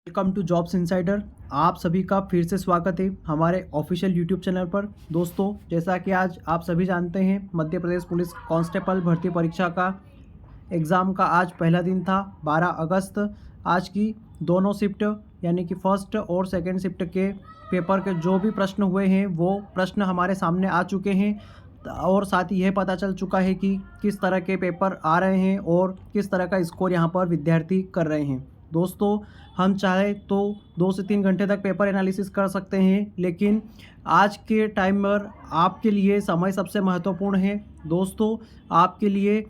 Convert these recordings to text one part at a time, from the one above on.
Welcome to jobs insider. आप सभी का फिर से स्वागत है हमारे ऑफिशियल यूट्यूब चैनल पर। दोस्तों, जैसा कि आज आप सभी जानते हैं, मध्य प्रदेश पुलिस कांस्टेबल भर्ती परीक्षा का एग्ज़ाम का आज पहला दिन था 12 अगस्त। आज की दोनों शिफ्ट यानी कि फर्स्ट और सेकंड शिफ्ट के पेपर के जो भी प्रश्न हुए हैं वो प्रश्न हमारे सामने आ चुके हैं और साथ ही यह पता चल चुका है कि किस तरह के पेपर आ रहे हैं और किस तरह का स्कोर यहाँ पर विद्यार्थी कर रहे हैं। दोस्तों, हम चाहे तो 2 से 3 घंटे तक पेपर एनालिसिस कर सकते हैं, लेकिन आज के टाइम पर आपके लिए समय सबसे महत्वपूर्ण है। दोस्तों, आपके लिए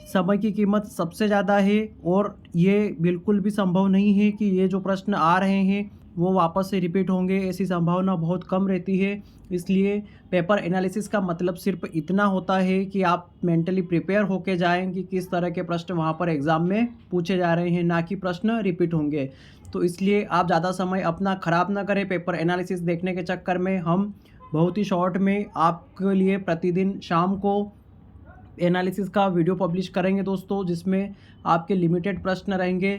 समय की कीमत सबसे ज़्यादा है और ये बिल्कुल भी संभव नहीं है कि ये जो प्रश्न आ रहे हैं वो वापस से रिपीट होंगे, ऐसी संभावना बहुत कम रहती है। इसलिए पेपर एनालिसिस का मतलब सिर्फ इतना होता है कि आप मेंटली प्रिपेयर होके जाएं कि किस तरह के प्रश्न वहाँ पर एग्ज़ाम में पूछे जा रहे हैं, ना कि प्रश्न रिपीट होंगे। तो इसलिए आप ज़्यादा समय अपना ख़राब ना करें पेपर एनालिसिस देखने के चक्कर में। हम बहुत ही शॉर्ट में आपके लिए प्रतिदिन शाम को एनालिसिस का वीडियो पब्लिश करेंगे दोस्तों, जिसमें आपके लिमिटेड प्रश्न रहेंगे,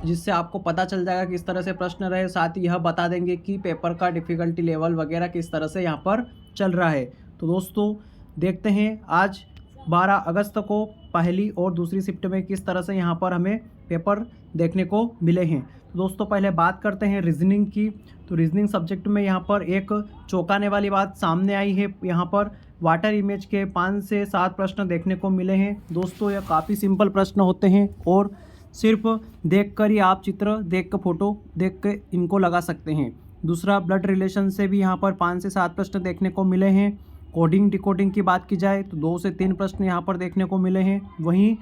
जिससे आपको पता चल जाएगा किस तरह से प्रश्न रहे। साथ ही यह बता देंगे कि पेपर का डिफ़िकल्टी लेवल वगैरह किस तरह से यहाँ पर चल रहा है। तो दोस्तों, देखते हैं आज 12 अगस्त को पहली और दूसरी शिफ्ट में किस तरह से यहाँ पर हमें पेपर देखने को मिले हैं। तो दोस्तों, पहले बात करते हैं रीजनिंग की। तो रीजनिंग सब्जेक्ट में यहाँ पर एक चौंकाने वाली बात सामने आई है। यहाँ पर वाटर इमेज के 5 से 7 प्रश्न देखने को मिले हैं। दोस्तों, यह काफ़ी सिंपल प्रश्न होते हैं और सिर्फ देखकर ही आप चित्र देख कर फोटो देख के इनको लगा सकते हैं। दूसरा, ब्लड रिलेशन से भी यहाँ पर 5 से 7 प्रश्न देखने को मिले हैं। कोडिंग डिकोडिंग की बात की जाए तो 2 से 3 प्रश्न यहाँ पर देखने को मिले हैं। वहीं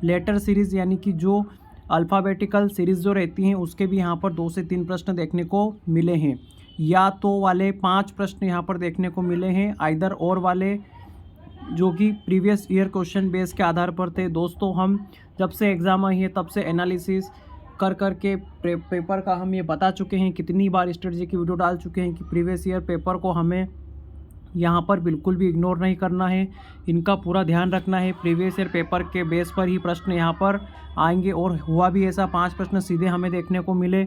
लेटर सीरीज़ यानी कि जो अल्फ़ाबेटिकल सीरीज़ जो रहती हैं उसके भी यहाँ पर 2 से 3 प्रश्न देखने को मिले हैं। या तो वाले 5 प्रश्न यहाँ पर देखने को मिले हैं, आइदर और वाले जो कि प्रीवियस ईयर क्वेश्चन बेस के आधार पर थे। दोस्तों, हम जब से एग्ज़ाम आई है तब से एनालिसिस कर के पेपर का हम ये बता चुके हैं, कितनी बार स्ट्रेटजी की वीडियो डाल चुके हैं कि प्रीवियस ईयर पेपर को हमें यहाँ पर बिल्कुल भी इग्नोर नहीं करना है, इनका पूरा ध्यान रखना है। प्रीवियस ईयर पेपर के बेस पर ही प्रश्न यहाँ पर आएंगे और हुआ भी ऐसा। 5 प्रश्न सीधे हमें देखने को मिले।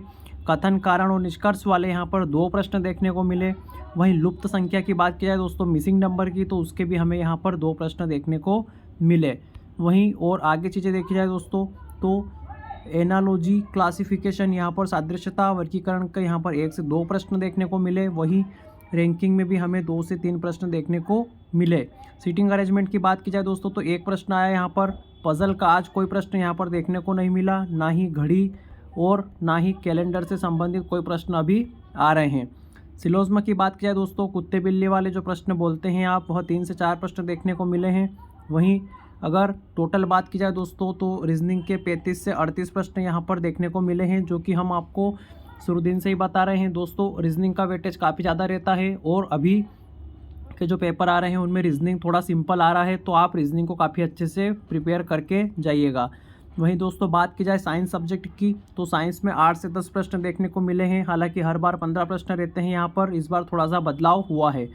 कथन, कारण और निष्कर्ष वाले यहाँ पर 2 प्रश्न देखने को मिले। वहीं लुप्त संख्या की बात की जाए दोस्तों, मिसिंग नंबर की, तो उसके भी हमें यहाँ पर 2 प्रश्न देखने को मिले। वहीं और आगे चीज़ें देखी जाए दोस्तों तो एनालॉजी, क्लासिफिकेशन, यहाँ पर सादृश्यता, वर्गीकरण के यहाँ पर 1 से 2 प्रश्न देखने को मिले। वहीं रैंकिंग में भी हमें 2 से 3 प्रश्न देखने को मिले। सीटिंग अरेंजमेंट की बात की जाए दोस्तों तो 1 प्रश्न आया यहाँ पर। पज़ल का आज कोई प्रश्न यहाँ पर देखने को नहीं मिला, ना ही घड़ी और ना ही कैलेंडर से संबंधित कोई प्रश्न अभी आ रहे हैं। सिलोज़मा की बात की जाए दोस्तों, कुत्ते बिल्ली वाले जो प्रश्न बोलते हैं आप, वह 3 से 4 प्रश्न देखने को मिले हैं। वहीं अगर टोटल बात की जाए दोस्तों तो रीजनिंग के 35 से 38 प्रश्न यहाँ पर देखने को मिले हैं, जो कि हम आपको शुरू दिन से ही बता रहे हैं। दोस्तों, रीजनिंग का वेटेज काफ़ी ज़्यादा रहता है और अभी के जो पेपर आ रहे हैं उनमें रीजनिंग थोड़ा सिंपल आ रहा है, तो आप रीजनिंग को काफ़ी अच्छे से प्रिपेयर करके जाइएगा। वहीं दोस्तों, बात की जाए साइंस सब्जेक्ट की तो साइंस में 8 से 10 प्रश्न देखने को मिले हैं। हालांकि हर बार 15 प्रश्न रहते हैं यहाँ पर, इस बार थोड़ा सा बदलाव हुआ है।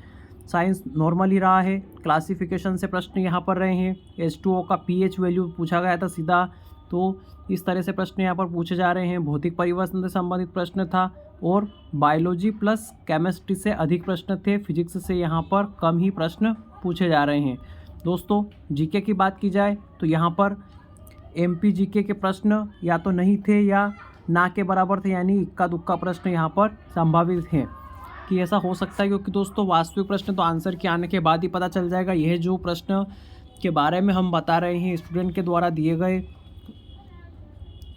साइंस नॉर्मल ही रहा है। क्लासिफिकेशन से प्रश्न यहाँ पर रहे हैं। H2O का pH वैल्यू पूछा गया था सीधा, तो इस तरह से प्रश्न यहाँ पर पूछे जा रहे हैं। भौतिक परिवर्तन से संबंधित प्रश्न था और बायोलॉजी प्लस केमिस्ट्री से अधिक प्रश्न थे। फिजिक्स से यहाँ पर कम ही प्रश्न पूछे जा रहे हैं। दोस्तों, जीके की बात की जाए तो यहाँ पर MP जीके के प्रश्न या तो नहीं थे या ना के बराबर थे, यानी इक्का दुक्का प्रश्न यहाँ पर संभावित हैं कि ऐसा हो सकता है, क्योंकि दोस्तों वास्तविक प्रश्न तो आंसर के आने के बाद ही पता चल जाएगा। यह जो प्रश्न के बारे में हम बता रहे हैं स्टूडेंट के द्वारा दिए गए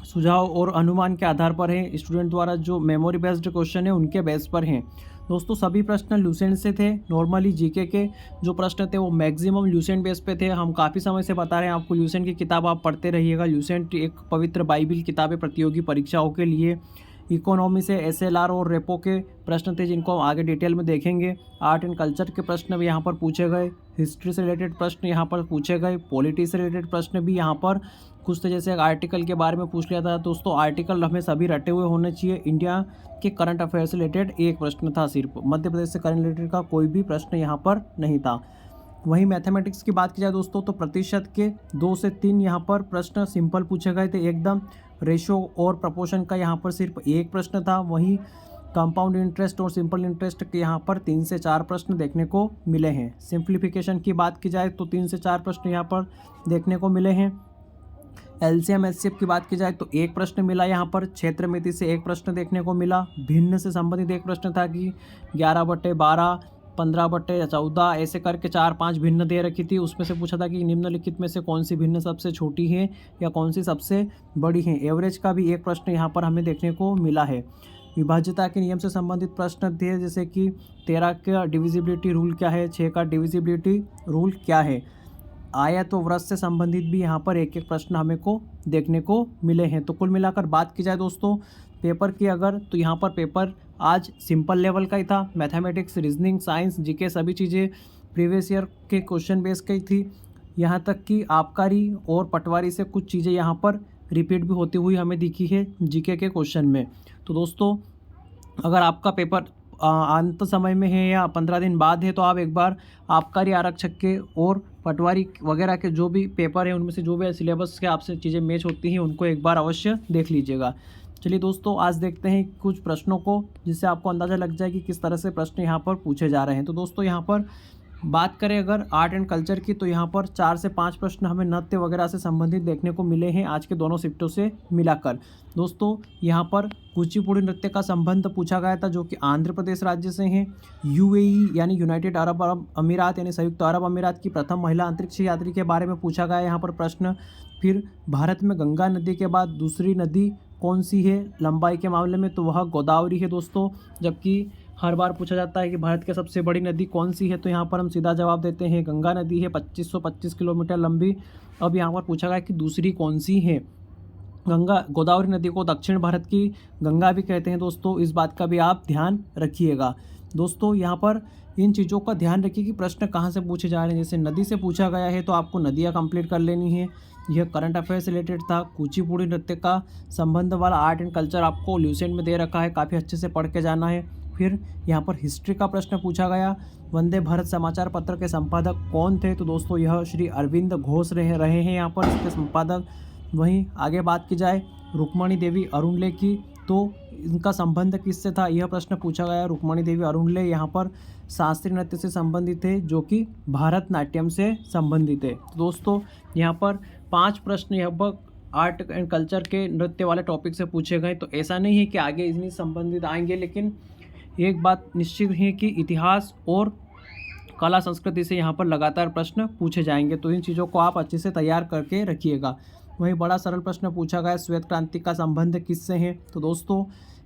सुझाव और अनुमान के आधार पर है। स्टूडेंट द्वारा जो मेमोरी बेस्ड क्वेश्चन है उनके बेस पर हैं। दोस्तों, सभी प्रश्न ल्यूसेंट से थे। नॉर्मली जीके के जो प्रश्न थे वो मैक्सिमम ल्यूसेंट बेस पे थे। हम काफ़ी समय से बता रहे हैं आपको, ल्यूसेंट की किताब आप पढ़ते रहिएगा। ल्यूसेंट एक पवित्र बाइबिल किताब है प्रतियोगी परीक्षाओं के लिए। इकोनॉमी से SLR और रेपो के प्रश्न थे, जिनको हम आगे डिटेल में देखेंगे। आर्ट एंड कल्चर के प्रश्न भी यहाँ पर पूछे गए। हिस्ट्री से रिलेटेड प्रश्न यहाँ पर पूछे गए। पॉलिटी से रिलेटेड प्रश्न भी यहाँ पर कुछ थे, जैसे एक आर्टिकल के बारे में पूछ लिया था। दोस्तों, आर्टिकल हमें सभी रटे हुए होने चाहिए। इंडिया के करंट अफेयर से रिलेटेड 1 प्रश्न था सिर्फ। मध्य प्रदेश से करंट रिलेटेड का कोई भी प्रश्न यहाँ पर नहीं था। वहीं मैथमेटिक्स की बात की जाए दोस्तों तो प्रतिशत के 2 से 3 यहाँ पर प्रश्न सिंपल पूछे गए थे एकदम। रेशो और प्रपोर्शन का यहाँ पर सिर्फ एक प्रश्न था। वहीं कंपाउंड इंटरेस्ट और सिंपल इंटरेस्ट के यहाँ पर 3 से 4 प्रश्न देखने को मिले हैं। सिंप्लीफिकेशन की बात की जाए तो 3 से 4 प्रश्न यहाँ पर देखने को मिले हैं। एलसीएम एचसीएफ की बात की जाए तो एक प्रश्न मिला यहाँ पर। क्षेत्र मिति से एक प्रश्न देखने को मिला। भिन्न से संबंधित एक प्रश्न था कि 11/12, 15/14, ऐसे करके 4-5 भिन्न दे रखी थी। उसमें से पूछा था कि निम्नलिखित में से कौन सी भिन्न सबसे छोटी है या कौन सी सबसे बड़ी है। एवरेज का भी एक प्रश्न यहाँ पर हमें देखने को मिला है। विभाज्यता के नियम से संबंधित प्रश्न थे, जैसे कि 13 का डिविजिबिलिटी रूल क्या है, 6 का डिविजिबिलिटी रूल क्या है। आयत व वृत्त से संबंधित भी यहाँ पर एक एक प्रश्न हमें को देखने को मिले हैं। तो कुल मिलाकर बात की जाए दोस्तों पेपर की अगर, तो यहाँ पर पेपर आज सिंपल लेवल का ही था। मैथमेटिक्स, रीजनिंग, साइंस, जीके सभी चीज़ें प्रीवियस ईयर के क्वेश्चन बेस की थी। यहाँ तक कि आबकारी और पटवारी से कुछ चीज़ें यहाँ पर रिपीट भी होती हुई हमें दिखी है जीके के क्वेश्चन में। तो दोस्तों अगर आपका पेपर अंत समय में है या 15 दिन बाद है तो आप एक बार आबकारी आरक्षक के और पटवारी वगैरह के जो भी पेपर हैं उनमें से जो भी सिलेबस के आपसे चीज़ें मैच होती हैं उनको एक बार अवश्य देख लीजिएगा। चलिए दोस्तों आज देखते हैं कुछ प्रश्नों को, जिससे आपको अंदाज़ा लग जाए कि किस तरह से प्रश्न यहाँ पर पूछे जा रहे हैं। तो दोस्तों यहाँ पर बात करें अगर आर्ट एंड कल्चर की, तो यहाँ पर 4 से 5 प्रश्न हमें नृत्य वगैरह से संबंधित देखने को मिले हैं आज के दोनों शिफ्टों से मिलाकर। दोस्तों यहाँ पर कुचिपुड़ी नृत्य का संबंध पूछा गया था, जो कि आंध्र प्रदेश राज्य से हैं। यूएई यानी यूनाइटेड अरब अमीरात यानी संयुक्त अरब अमीरात की प्रथम महिला अंतरिक्ष यात्री के बारे में पूछा गया यहाँ पर प्रश्न। फिर भारत में गंगा नदी के बाद दूसरी नदी कौन सी है लंबाई के मामले में, तो वह गोदावरी है दोस्तों। जबकि हर बार पूछा जाता है कि भारत की सबसे बड़ी नदी कौन सी है, तो यहाँ पर हम सीधा जवाब देते हैं गंगा नदी है, 2525 किलोमीटर लंबी। अब यहाँ पर पूछा गया कि दूसरी कौन सी है। गोदावरी नदी को दक्षिण भारत की गंगा भी कहते हैं दोस्तों, इस बात का भी आप ध्यान रखिएगा। दोस्तों यहाँ पर इन चीज़ों का ध्यान रखिए कि प्रश्न कहाँ से पूछे जा रहे हैं। जैसे नदी से पूछा गया है तो आपको नदियाँ कंप्लीट कर लेनी है, यह करंट अफेयर से रिलेटेड था। कुचिपुड़ी नृत्य का संबंध वाला आर्ट एंड कल्चर आपको ल्यूसेंट में दे रखा है, काफ़ी अच्छे से पढ़ के जाना है। फिर यहाँ पर हिस्ट्री का प्रश्न पूछा गया, वंदे भारत समाचार पत्र के संपादक कौन थे, तो दोस्तों यह श्री अरविंद घोष रहे हैं यहाँ पर इसके संपादक। वहीं आगे बात की जाए रुक्मणी देवी अरुणले की, तो इनका संबंध किससे था, यह प्रश्न पूछा गया। रुक्मणी देवी अरुणले यहाँ पर शास्त्रीय नृत्य से संबंधित थे, जो कि भारतनाट्यम से संबंधित है। तो दोस्तों यहाँ पर 5 प्रश्न लगभग आर्ट एंड कल्चर के नृत्य वाले टॉपिक से पूछे गए। तो ऐसा नहीं है कि आगे इन्हीं संबंधित आएंगे, लेकिन एक बात निश्चित है कि इतिहास और कला संस्कृति से यहाँ पर लगातार प्रश्न पूछे जाएंगे। तो इन चीज़ों को आप अच्छे से तैयार करके रखिएगा। वहीं बड़ा सरल प्रश्न पूछा गया श्वेत क्रांति का संबंध किससे है, तो दोस्तों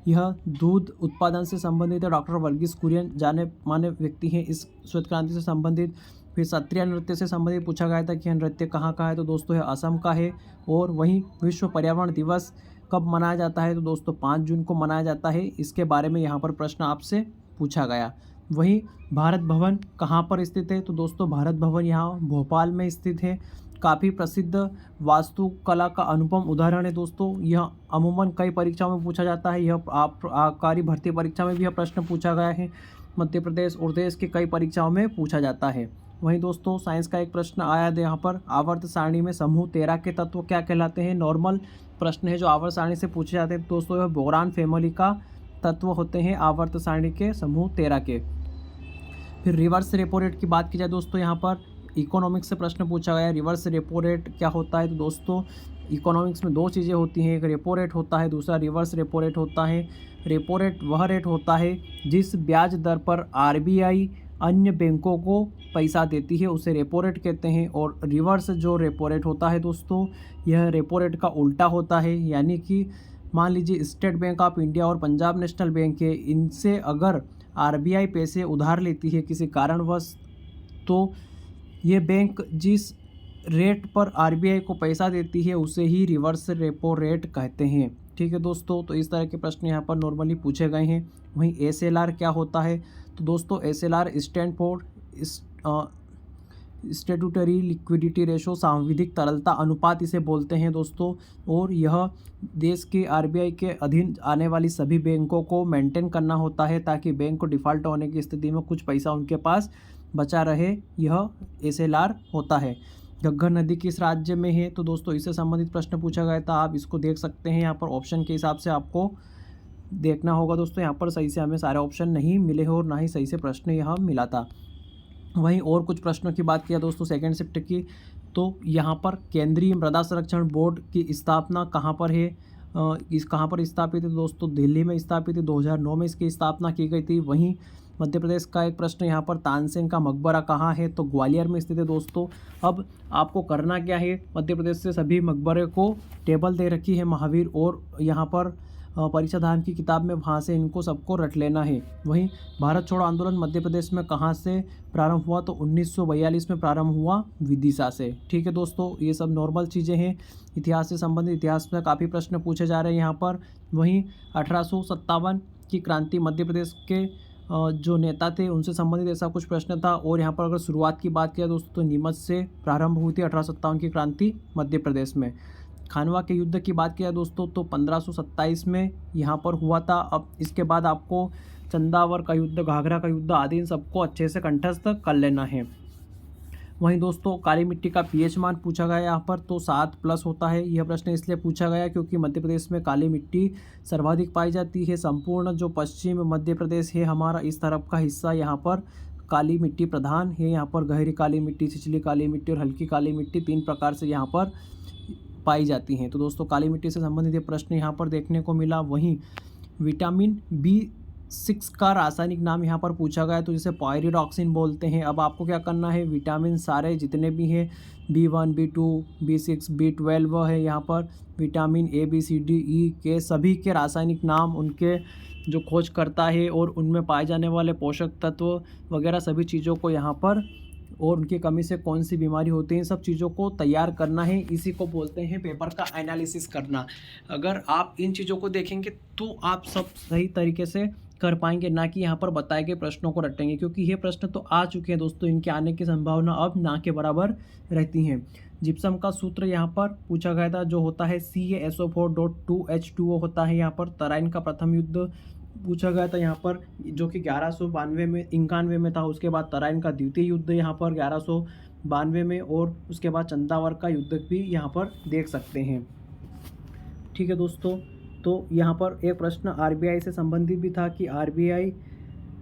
यह दूध उत्पादन से संबंधित है। डॉक्टर वर्गीस कुरियन जाने माने व्यक्ति हैं इस श्वेत क्रांति से संबंधित। फिर सत्रिया नृत्य से संबंधित पूछा गया था कि यह नृत्य कहाँ का है, तो दोस्तों यह असम का है। और वहीं विश्व पर्यावरण दिवस कब मनाया जाता है, तो दोस्तों 5 जून को मनाया जाता है। इसके बारे में यहाँ पर प्रश्न आपसे पूछा गया। वहीं भारत भवन कहाँ पर स्थित है, तो दोस्तों भारत भवन यहाँ भोपाल में स्थित है। काफ़ी प्रसिद्ध वास्तुकला का अनुपम उदाहरण है दोस्तों। यह अमूमन कई परीक्षाओं में पूछा जाता है। यह आबकारी भर्ती परीक्षा में भी यह प्रश्न पूछा गया है। मध्य प्रदेश और देश के कई परीक्षाओं में पूछा जाता है। वहीं दोस्तों साइंस का एक प्रश्न आया है यहाँ पर, आवर्त सारणी में समूह 13 के तत्व क्या कहलाते हैं। नॉर्मल प्रश्न है जो आवर्त सारणी से पूछे जाते हैं दोस्तों, यह बोरान फैमिली का तत्व होते हैं आवर्त सारणी के समूह 13 के। फिर रिवर्स रेपो रेट की बात की जाए दोस्तों, यहाँ पर इकोनॉमिक्स से प्रश्न पूछा गया है रिवर्स रेपो रेट क्या होता है। तो दोस्तों इकोनॉमिक्स में 2 चीज़ें होती हैं, एक रेपो रेट होता है, दूसरा रिवर्स रेपो रेट होता है। रेपो रेट वह रेट होता है जिस ब्याज दर पर आरबीआई अन्य बैंकों को पैसा देती है, उसे रेपो रेट कहते हैं। और रिवर्स जो रेपो रेट होता है दोस्तों, यह रेपो रेट का उल्टा होता है। यानी कि मान लीजिए स्टेट बैंक ऑफ इंडिया और पंजाब नेशनल बैंक है, इनसे अगर आरबीआई पैसे उधार लेती है किसी कारणवश, तो ये बैंक जिस रेट पर आरबीआई को पैसा देती है उसे ही रिवर्स रेपो रेट कहते हैं। ठीक है दोस्तों, तो इस तरह के प्रश्न यहाँ पर नॉर्मली पूछे गए हैं। वहीं एसएलआर क्या होता है, तो दोस्तों SLR stand for statutory liquidity ratio, सांविधिक तरलता अनुपात इसे बोलते हैं दोस्तों। और यह देश के आरबीआई के अधीन आने वाली सभी बैंकों को मेंटेन करना होता है, ताकि बैंक को डिफ़ॉल्ट होने की स्थिति में कुछ पैसा उनके पास बचा रहे, यह एसएलआर होता है। घग्गर नदी किस राज्य में है? तो दोस्तों इससे संबंधित प्रश्न पूछा गया था, आप इसको देख सकते हैं। यहाँ पर ऑप्शन के हिसाब से आपको देखना होगा दोस्तों। यहाँ पर सही से हमें सारे ऑप्शन नहीं मिले हैं और ना ही सही से प्रश्न यहाँ मिला था। वहीं और कुछ प्रश्नों की बात किया दोस्तों सेकंड शिफ्ट की, तो यहाँ पर केंद्रीय मृदा संरक्षण बोर्ड की स्थापना कहाँ पर है? कहाँ पर स्थापित है दोस्तों? दिल्ली में स्थापित है। 2009 में इसकी स्थापना की गई थी। वहीं मध्य प्रदेश का एक प्रश्न यहाँ पर, तानसेन का मकबरा कहाँ है? तो ग्वालियर में स्थित है दोस्तों। अब आपको करना क्या है, मध्य प्रदेश से सभी मकबरे को टेबल दे रखी है महावीर, और यहाँ पर परीक्षा धाम की किताब में वहाँ से इनको सबको रट लेना है। वहीं भारत छोड़ो आंदोलन मध्य प्रदेश में कहाँ से प्रारंभ हुआ? तो 1942 में प्रारंभ हुआ विदिशा से। ठीक है दोस्तों, ये सब नॉर्मल चीज़ें हैं। इतिहास से संबंधित इतिहास में काफ़ी प्रश्न पूछे जा रहे हैं यहाँ पर। वहीं 1857 की क्रांति मध्य प्रदेश के जो नेता थे उनसे संबंधित ऐसा कुछ प्रश्न था। और यहाँ पर अगर शुरुआत की बात किया दोस्तों, तो नीमच से प्रारंभ हुई थी 1857 की क्रांति मध्य प्रदेश में। खानवा के युद्ध की बात किया दोस्तों, तो 1527 में यहाँ पर हुआ था। अब इसके बाद आपको चंदावर का युद्ध, घाघरा का युद्ध आदि इन सबको अच्छे से कंठस्थ कर लेना है। वहीं दोस्तों काली मिट्टी का पीएच मान पूछा गया यहाँ पर, तो 7+ होता है। यह प्रश्न इसलिए पूछा गया क्योंकि मध्य प्रदेश में काली मिट्टी सर्वाधिक पाई जाती है। संपूर्ण जो पश्चिम मध्य प्रदेश है हमारा, इस तरफ का हिस्सा यहाँ पर काली मिट्टी प्रधान है। यहाँ पर गहरी काली मिट्टी, छिछली काली मिट्टी और हल्की काली मिट्टी 3 प्रकार से यहाँ पर पाई जाती हैं। तो दोस्तों काली मिट्टी से संबंधित ये प्रश्न यहाँ पर देखने को मिला। वहीं विटामिन B6 का रासायनिक नाम यहाँ पर पूछा गया, तो जिसे पायरिडॉक्सिन बोलते हैं। अब आपको क्या करना है, विटामिन सारे जितने भी हैं B1, B2, B6, B12 है यहाँ पर, vitamin A, B, C, D, E के सभी के रासायनिक नाम, उनके जो खोज करता है और उनमें पाए जाने वाले पोषक तत्व वगैरह सभी चीज़ों को यहाँ पर, और उनकी कमी से कौन सी बीमारी होती है, सब चीज़ों को तैयार करना है। इसी को बोलते हैं पेपर का एनालिसिस करना। अगर आप इन चीज़ों को देखेंगे तो आप सब सही तरीके से कर पाएंगे, ना कि यहाँ पर बताए गए प्रश्नों को रटेंगे, क्योंकि ये प्रश्न तो आ चुके हैं दोस्तों, इनके आने की संभावना अब ना के बराबर रहती हैं। जिप्सम का सूत्र यहाँ पर पूछा गया था, जो होता है CaSO4.2H2O होता है यहाँ पर। तराइन का प्रथम युद्ध पूछा गया था यहाँ पर, जो कि 1191 में था। उसके बाद तराइन का द्वितीय युद्ध यहाँ पर 1192 में, और उसके बाद चंदावर का युद्ध भी यहाँ पर देख सकते हैं। ठीक है दोस्तों, तो यहाँ पर एक प्रश्न RBI से संबंधित भी था कि RBI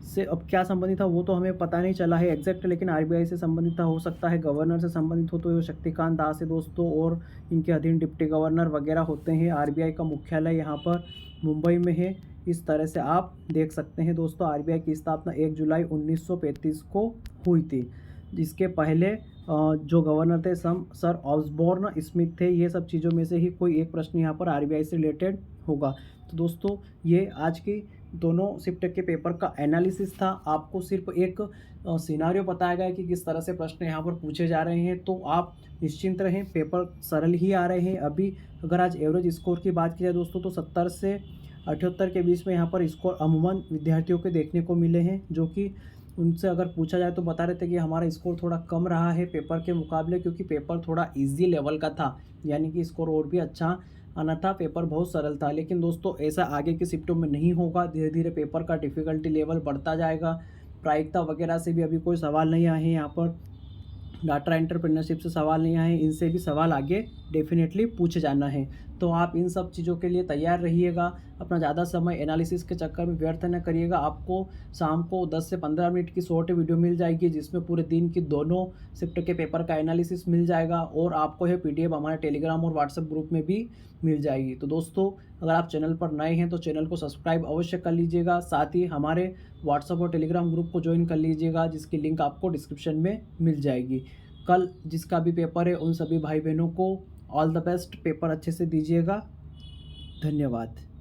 से अब क्या संबंधित था वो तो हमें पता नहीं चला है एग्जैक्ट, लेकिन RBI से संबंधित था। हो सकता है गवर्नर से संबंधित हो, तो ये शक्तिकांत दास है दोस्तों, और इनके अधीन डिप्टी गवर्नर वगैरह होते हैं। RBI का मुख्यालय यहाँ पर मुंबई में है। इस तरह से आप देख सकते हैं दोस्तों। RBI की स्थापना 1 जुलाई 1935 को हुई थी। इसके पहले जो गवर्नर थे सर ऑसबॉर्न स्मिथ थे। ये सब चीज़ों में से ही कोई एक प्रश्न यहाँ पर RBI से रिलेटेड होगा। तो दोस्तों ये आज की दोनों शिफ्ट के पेपर का एनालिसिस था। आपको सिर्फ एक सिनारियो बताया गया कि किस तरह से प्रश्न यहाँ पर पूछे जा रहे हैं, तो आप निश्चिंत रहें, पेपर सरल ही आ रहे हैं। अभी अगर आज एवरेज स्कोर की बात की जाए दोस्तों, तो 70 से 78 के बीच में यहाँ पर स्कोर अमूमन विद्यार्थियों के देखने को मिले हैं, जो कि उनसे अगर पूछा जाए तो बता रहे थे कि हमारा स्कोर थोड़ा कम रहा है पेपर के मुकाबले, क्योंकि पेपर थोड़ा इजी लेवल का था, यानी कि स्कोर और भी अच्छा आना था, पेपर बहुत सरल था। लेकिन दोस्तों ऐसा आगे की शिफ्टों में नहीं होगा, धीरे धीरे पेपर का डिफ़िकल्टी लेवल बढ़ता जाएगा। प्रायिकता वगैरह से भी अभी कोई सवाल नहीं आए हैं यहाँ पर, डाटा एंटरप्रेन्योरशिप से सवाल नहीं आए हैं, इनसे भी सवाल आगे डेफिनेटली पूछे जाना है। तो आप इन सब चीज़ों के लिए तैयार रहिएगा। अपना ज़्यादा समय एनालिसिस के चक्कर में व्यर्थ न करिएगा। आपको शाम को 10 से 15 मिनट की शॉर्ट वीडियो मिल जाएगी, जिसमें पूरे दिन की दोनों शिफ्ट के पेपर का एनालिसिस मिल जाएगा, और आपको यह PDF हमारे टेलीग्राम और व्हाट्सएप ग्रुप में भी मिल जाएगी। तो दोस्तों अगर आप चैनल पर नए हैं तो चैनल को सब्सक्राइब अवश्य कर लीजिएगा, साथ ही हमारे व्हाट्सएप और टेलीग्राम ग्रुप को ज्वाइन कर लीजिएगा, जिसकी लिंक आपको डिस्क्रिप्शन में मिल जाएगी। कल जिसका भी पेपर है उन सभी भाई बहनों को ऑल द बेस्ट, पेपर अच्छे से दीजिएगा। धन्यवाद।